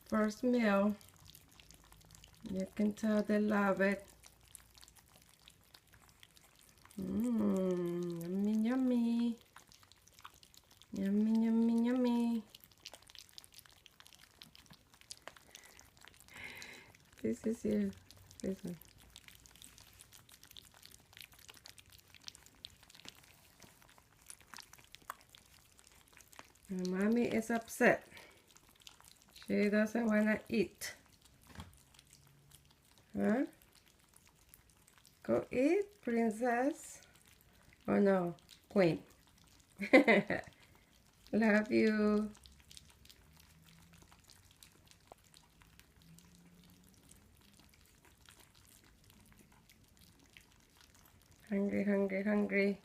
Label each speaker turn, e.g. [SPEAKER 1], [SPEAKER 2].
[SPEAKER 1] first meal. You can tell they love it. Yummy, yummy. Yummy, yummy, yummy. This is you. This one. And mommy is upset. She doesn't want to eat. Huh? Go eat, princess. Oh no, queen. Love you. Hungry, hungry, hungry.